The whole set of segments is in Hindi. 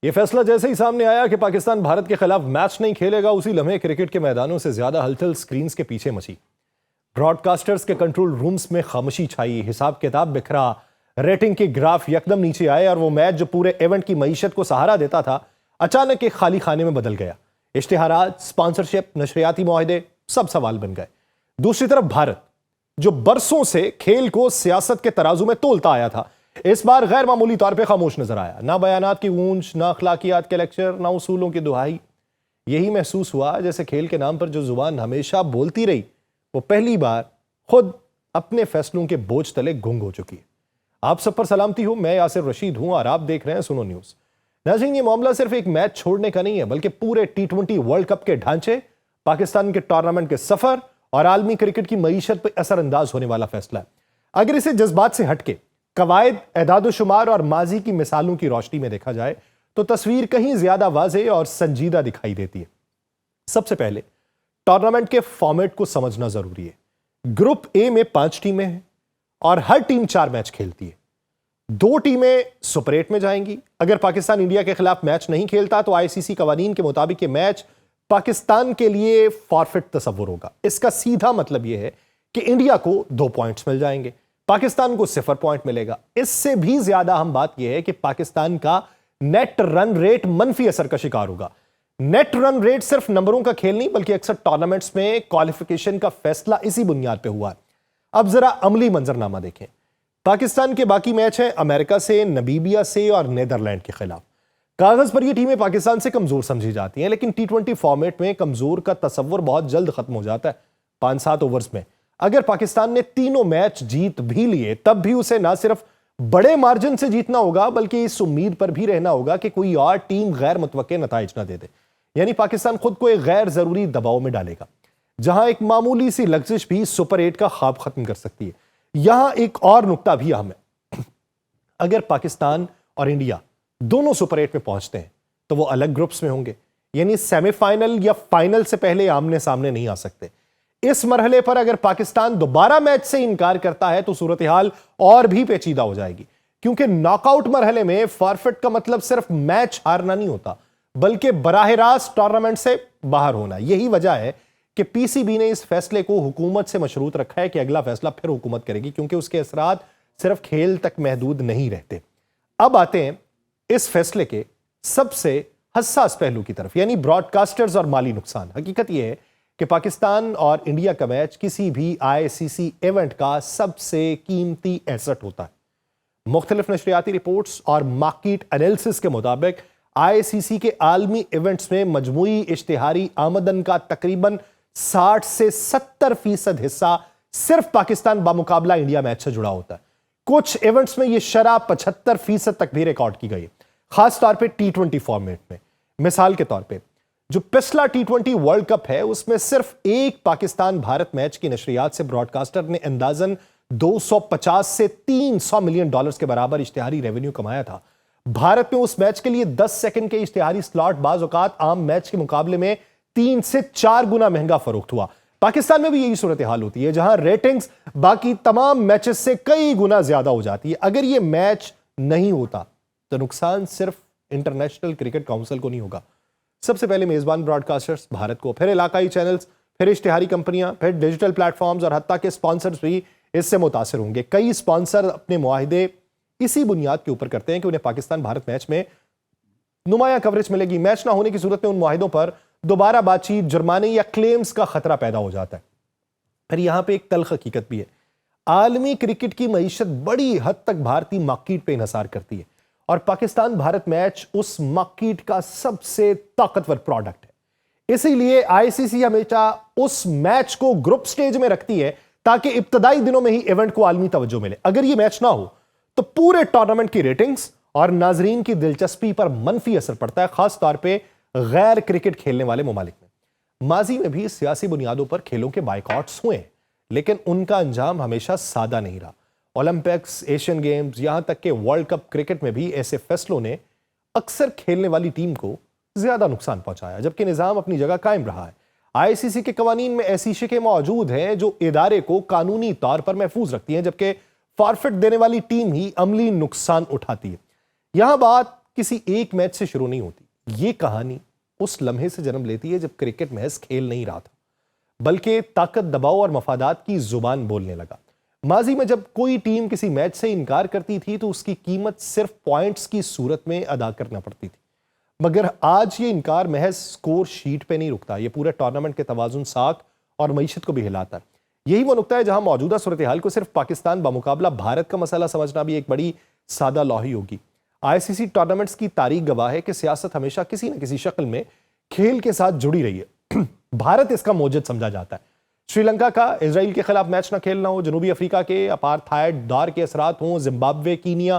यह फैसला जैसे ही सामने आया कि पाकिस्तान भारत के खिलाफ मैच नहीं खेलेगा, उसी लम्हे क्रिकेट के मैदानों से ज्यादा हलचल स्क्रीन के पीछे मची। ब्रॉडकास्टर्स के कंट्रोल रूम्स में खामोशी छाई, हिसाब किताब बिखरा, रेटिंग के ग्राफ यकदम नीचे आए और वो मैच जो पूरे इवेंट की मईशत को सहारा देता था, अचानक एक खाली खाने में बदल गया। इश्तिहारात, स्पॉन्सरशिप, नशरियाती मुआहदे सब सवाल बन गए। दूसरी तरफ भारत, जो बरसों से खेल को सियासत के तराजू में तोलता आया था, इस बार गैर मामूली तौर पे खामोश नजर आया। ना बयानात की गूंज, ना अखलाकियात के लेक्चर, ना उसूलों की दुहाई। यही महसूस हुआ जैसे खेल के नाम पर जो जुबान हमेशा बोलती रही, वो पहली बार खुद अपने फैसलों के बोझ तले गुंग हो चुकी है। आप सब पर सलामती हो, मैं यासिर रशीद हूं और आप देख रहे हैं सुनो न्यूज। नाज़रीन, ये मामला सिर्फ एक मैच छोड़ने का नहीं है, बल्कि पूरे T20 वर्ल्ड कप के ढांचे, पाकिस्तान के टूर्नामेंट के सफर और आलमी क्रिकेट की मईशत पर असरअंदाज होने वाला फैसला है। अगर इसे जज्बात से हटके कवायद, एदाद-ओ-शुमार और माजी की मिसालों की रोशनी में देखा जाए तो तस्वीर कहीं ज्यादा वाज़ेह और संजीदा दिखाई देती है। सबसे पहले टूर्नामेंट के फॉर्मेट को समझना जरूरी है। ग्रुप ए में 5 टीमें हैं और हर टीम 4 मैच खेलती है। 2 टीमें सुपर 8 में जाएंगी। अगर पाकिस्तान इंडिया के खिलाफ मैच नहीं खेलता तो आईसीसी कवानीन के मुताबिक ये मैच पाकिस्तान के लिए फॉरफिट तस्वुर होगा। इसका सीधा मतलब यह है कि इंडिया को 2 पॉइंट्स मिल जाएंगे, पाकिस्तान को 0 पॉइंट मिलेगा। इससे भी ज्यादा अहम बात यह है कि पाकिस्तान का नेट रन रेट मनफी असर का शिकार होगा। नेट रन रेट सिर्फ नंबरों का खेल नहीं, बल्कि अक्सर टूर्नामेंट्स में क्वालिफिकेशन का फैसला इसी बुनियाद पर हुआ है। अब जरा अमली मंजरनामा देखें। पाकिस्तान के बाकी मैच हैं अमेरिका से, नमीबिया से और नीदरलैंड के खिलाफ। कागज पर ये टीमें पाकिस्तान से कमजोर समझी जाती हैं, लेकिन T20 फॉर्मेट में कमजोर का तस्वुर बहुत जल्द खत्म हो जाता है। 5-7 ओवर्स में अगर पाकिस्तान ने तीनों मैच जीत भी लिए, तब भी उसे ना सिर्फ बड़े मार्जिन से जीतना होगा, बल्कि इस उम्मीद पर भी रहना होगा कि कोई और टीम गैर मुतवक्के नताइज ना दे दे। यानी पाकिस्तान खुद को एक गैर जरूरी दबाव में डालेगा, जहां एक मामूली सी लग्जिश भी सुपर 8 का ख्वाब खत्म कर सकती है। यहां एक और नुक्ता भी अहम है। अगर पाकिस्तान और इंडिया दोनों सुपर 8 में पहुंचते हैं तो वो अलग ग्रुप्स में होंगे, यानी सेमीफाइनल या फाइनल से पहले आमने सामने नहीं आ सकते। इस मरहले पर अगर पाकिस्तान दोबारा मैच से इनकार करता है तो सूरत हाल और भी पेचीदा हो जाएगी, क्योंकि नॉकआउट मरहले में फॉरफिट का मतलब सिर्फ मैच हारना नहीं होता, बल्कि बराह रास्त टूर्नामेंट से बाहर होना। यही वजह है कि पीसीबी ने इस फैसले को हुकूमत से मशरूत रखा है कि अगला फैसला फिर हुकूमत करेगी, क्योंकि उसके असरात सिर्फ खेल तक महदूद नहीं रहते। अब आते हैं इस फैसले के सबसे हसास पहलू की तरफ, यानी ब्रॉडकास्टर्स और माली नुकसान। हकीकत यह है कि पाकिस्तान और इंडिया का मैच किसी भी आईसीसी इवेंट का सबसे कीमती एसेट होता है। मुख्तलिफ नशरियाती रिपोर्ट्स और मार्केट एनालिसिस के मुताबिक आईसीसी के आलमी इवेंट्स में मजमूई इश्तिहारी आमदन का तकरीबन 60 से 70% हिस्सा सिर्फ पाकिस्तान बामुकाबला इंडिया मैच से जुड़ा होता है। कुछ इवेंट्स में यह शरह 75% तक भी रिकॉर्ड की गई है, खासतौर पर T20 फॉर्मेट में। मिसाल के तौर पर जो पिछला T20 वर्ल्ड कप है, उसमें सिर्फ एक पाकिस्तान भारत मैच की नशरियात से ब्रॉडकास्टर ने अंदाजन 250 से 300 मिलियन डॉलर्स के बराबर इश्तिहारी रेवेन्यू कमाया था। भारत में उस मैच के लिए 10 सेकंड के इश्तिहारी स्लॉट बाज औकात आम मैच के मुकाबले में 3 से 4 गुना महंगा फरोख्त हुआ। पाकिस्तान में भी यही सूरत हाल होती है, जहां रेटिंग्स बाकी तमाम मैचेस से कई गुना ज्यादा हो जाती है। अगर यह मैच नहीं होता तो नुकसान सिर्फ इंटरनेशनल क्रिकेट काउंसिल को नहीं होगा। सबसे पहले मेजबान ब्रॉडकास्टर्स भारत को, फिर इलाकाई चैनल्स, फिर इश्तिहारी कंपनियां, फिर डिजिटल प्लेटफॉर्म्स और हत्ता के स्पॉन्सर्स भी इससे मुतासिर होंगे। कई स्पॉन्सर अपने मुआहिदे इसी बुनियाद के ऊपर करते हैं कि उन्हें पाकिस्तान भारत मैच में नुमाया कवरेज मिलेगी। मैच ना होने की सूरत में उन मुआहिदों पर दोबारा बातचीत, जुर्माने या क्लेम्स का खतरा पैदा हो जाता है। फिर यहां पर एक तल्ख हकीकत भी है, आलमी क्रिकेट की मईशत बड़ी हद तक भारतीय मार्केट पर इन्हसार करती है और पाकिस्तान भारत मैच उस मार्केट का सबसे ताकतवर प्रोडक्ट है। इसीलिए आईसीसी हमेशा उस मैच को ग्रुप स्टेज में रखती है ताकि इब्तदाई दिनों में ही इवेंट को आलमी तवज्जो मिले। अगर यह मैच ना हो तो पूरे टूर्नामेंट की रेटिंग्स और नाजरीन की दिलचस्पी पर मनफी असर पड़ता है, खास तौर पे गैर क्रिकेट खेलने वाले ममालिक में। माजी में भी सियासी बुनियादों पर खेलों के बायकॉट्स हुए, लेकिन उनका अंजाम हमेशा सादा नहीं रहा। ओलंपिक्स, एशियन गेम्स, यहां तक कि वर्ल्ड कप क्रिकेट में भी ऐसे फैसलों ने अक्सर खेलने वाली टीम को ज्यादा नुकसान पहुंचाया, जबकि निजाम अपनी जगह कायम रहा है। आईसीसी के कवानीन में ऐसी शिकें मौजूद हैं जो इदारे को कानूनी तौर पर महफूज रखती हैं, जबकि फॉरफिट देने वाली टीम ही अमली नुकसान उठाती है। यहां बात किसी एक मैच से शुरू नहीं होती। ये कहानी उस लम्हे से जन्म लेती है जब क्रिकेट महज खेल नहीं रहा था, बल्कि ताकत, दबाव और मफादात की जुबान बोलने लगा। माजी में जब कोई टीम किसी मैच से इनकार करती थी तो उसकी कीमत सिर्फ पॉइंट्स की सूरत में अदा करना पड़ती थी, मगर आज ये इनकार महज स्कोर शीट पे नहीं रुकता, ये पूरे टूर्नामेंट के तवाजुन, साख और मईशत को भी हिलाता है। यही वो नुकता है जहां मौजूदा सूरत हाल को सिर्फ पाकिस्तान बामुकाबला भारत का मसला समझना भी एक बड़ी सादा लौही होगी। आईसीसी टूर्नामेंट्स की तारीख गवाह है कि सियासत हमेशा किसी न किसी शक्ल में खेल के साथ जुड़ी रही है। भारत इसका मौजूद समझा जाता है। श्रीलंका का इजराइल के खिलाफ मैच ना खेलना हो, जनूबी अफ्रीका के अपार्थाइड दौर के असरात हों, जिम्बाब्वे, कीनिया,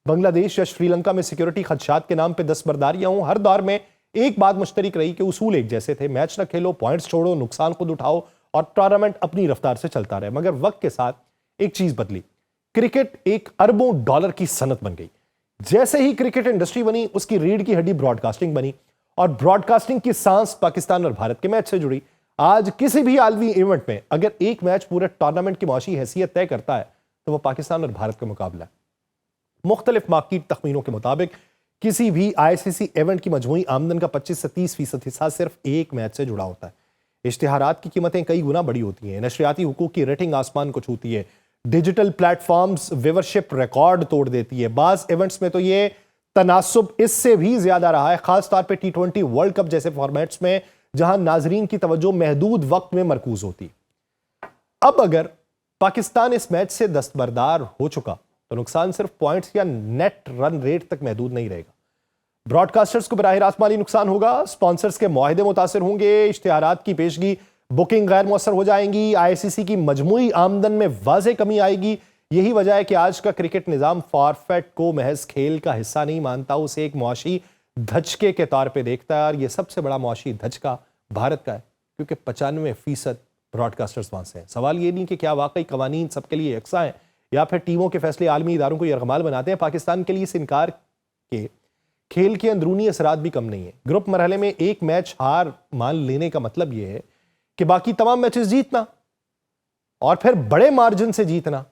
बांग्लादेश या श्रीलंका में सिक्योरिटी खदशात के नाम पर दस्तबरदारियां हों, हर दौर में एक बात मुश्तरक रही कि उसूल एक जैसे थे। मैच ना खेलो, पॉइंट्स छोड़ो, नुकसान खुद उठाओ और टूर्नामेंट अपनी रफ्तार से चलता रहे। मगर वक्त के साथ एक चीज बदली, क्रिकेट एक अरबों डॉलर की सनत बन गई। जैसे ही क्रिकेट इंडस्ट्री बनी, उसकी रीढ़ की हड्डी ब्रॉडकास्टिंग बनी और ब्रॉडकास्टिंग की सांस पाकिस्तान और भारत के मैच से जुड़ी। आज किसी भी आलमी इवेंट में अगर एक मैच पूरे टूर्नामेंट की मुआशी हैसियत तय करता है तो वह पाकिस्तान और भारत का मुकाबला है। मुख्तलिफ मार्केट तखमीनों के मुताबिक किसी भी आईसीसी इवेंट की मजमूई आमदन का 25 से 30% हिस्सा सिर्फ एक मैच से जुड़ा होता है। इश्तिहारात की कीमतें कई गुना बड़ी होती हैं, नशरियाती हुकूक की रेटिंग आसमान को छूती है, डिजिटल प्लेटफॉर्म्स व्यूवरशिप रिकॉर्ड तोड़ देती है। बाज इवेंट्स में तो ये तनासुब इससे भी ज्यादा रहा है, खासतौर पर T20 वर्ल्ड कप जैसे फॉर्मेट्स में जहां नाजरीन की तवज्जो महदूद वक्त में मरकूज होती। अब अगर पाकिस्तान इस मैच से दस्तबरदार हो चुका तो नुकसान सिर्फ पॉइंट्स या नेट रन रेट तक महदूद नहीं रहेगा। ब्रॉडकास्टर्स को बराह रास्त माली नुकसान होगा, स्पॉन्सर्स के मुआहदे मुतासर होंगे, इश्तिहारात की पेशगी बुकिंग गैर मुअस्सर हो जाएंगी, आईसीसी की मजमूई आमदन में वाज़ेह कमी आएगी। यही वजह है कि आज का क्रिकेट निज़ाम फॉरफेट को महज खेल का हिस्सा नहीं मानता, उसे एक मुआशी धचके के तौर पे देखता है। और ये सबसे बड़ा मुआशी धचका भारत का है, क्योंकि 95% ब्रॉडकास्टर्स वहां से हैं। सवाल ये नहीं कि क्या वाकई कवानीन सबके लिए यकसा हैं या फिर टीमों के फैसले आलमी इदारों को यरगमाल बनाते हैं। पाकिस्तान के लिए इस इनकार के खेल के अंदरूनी असरात भी कम नहीं है। ग्रुप मरहले में एक मैच हार मान लेने का मतलब यह है कि बाकी तमाम मैचेस जीतना और फिर बड़े मार्जिन से जीतना।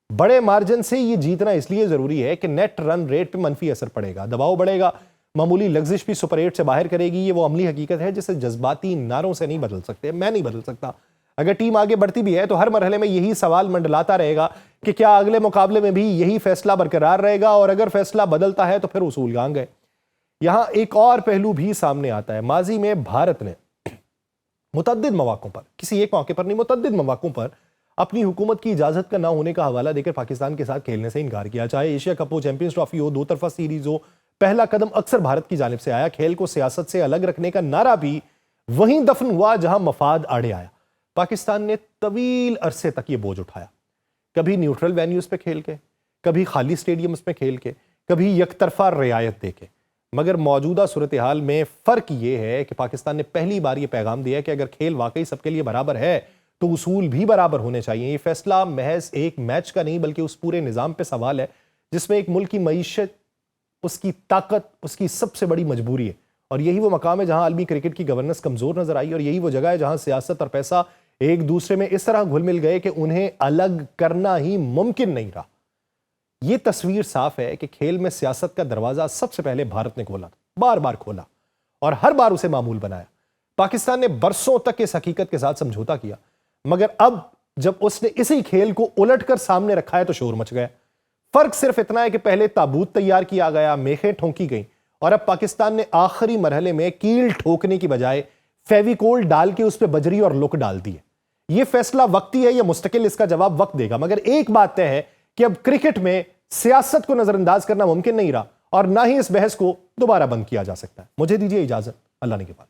बड़े मार्जिन से ये जीतना इसलिए जरूरी है कि नेट रन रेट पे मनफी असर पड़ेगा, दबाव बढ़ेगा, मामूली लग्जिश भी सुपर 8 से बाहर करेगी। ये वो अमली हकीकत है जिसे जज्बाती नारों से नहीं बदल सकते, मैं नहीं बदल सकता। अगर टीम आगे बढ़ती भी है तो हर मरहले में यही सवाल मंडलाता रहेगा कि क्या अगले मुकाबले में भी यही फैसला बरकरार रहेगा, और अगर फैसला बदलता है तो फिर उसूल गांग है। यहां एक और पहलू भी सामने आता है। माजी में भारत ने मुतद्दिद मौक़ों पर, किसी एक मौके पर नहीं, मुतद्दिद मौक़ों पर अपनी हुकूमत की इजाजत का ना होने का हवाला देकर पाकिस्तान के साथ खेलने से इनकार किया। चाहे एशिया कप हो, चैंपियंस ट्रॉफी हो, दो तरफा सीरीज हो, पहला कदम अक्सर भारत की जानिब से आया। खेल को सियासत से अलग रखने का नारा भी वहीं दफन हुआ जहां मफाद आड़े आया। पाकिस्तान ने तवील अरसे तक ये बोझ उठाया, कभी न्यूट्रल वेन्यूज पे खेल के, कभी खाली स्टेडियम्स में खेल के, कभी यकतरफा रियायत दे के। मगर मौजूदा सूरत हाल में फ़र्क ये है कि पाकिस्तान ने पहली बार ये पैगाम दिया कि अगर खेल वाकई सबके लिए बराबर है तो उसूल भी बराबर होने चाहिए। ये फैसला महज एक मैच का नहीं बल्कि उस पूरे निज़ाम पे सवाल है जिसमें एक मुल्क की मईशत, उसकी ताकत, उसकी सबसे बड़ी मजबूरी है। और यही वो मकाम है जहां आलमी क्रिकेट की गवर्नेंस कमज़ोर नजर आई, और यही वो जगह है जहां सियासत और पैसा एक दूसरे में इस तरह घुल मिल गए कि उन्हें अलग करना ही मुमकिन नहीं रहा। यह तस्वीर साफ है कि खेल में सियासत का दरवाजा सबसे पहले भारत ने खोला, बार बार खोला और हर बार उसे मामूल बनाया। पाकिस्तान ने बरसों तक इस हकीकत के साथ समझौता किया, मगर अब जब उसने इसी खेल को उलटकर सामने रखा है तो शोर मच गया। फर्क सिर्फ इतना है कि पहले ताबूत तैयार किया गया, मेखें ठोंकी गई, और अब पाकिस्तान ने आखिरी मरहले में कील ठोकने की बजाय फेविकोल डाल के उस पर बजरी और लुक डाल दी है। यह फैसला वक्ती है या मुस्तकिल, इसका जवाब वक्त देगा। मगर एक बात तय है कि अब क्रिकेट में सियासत को नजरअंदाज करना मुमकिन नहीं रहा, और ना ही इस बहस को दोबारा बंद किया जा सकता है। मुझे दीजिए इजाजत, अल्लाह ने के बाद।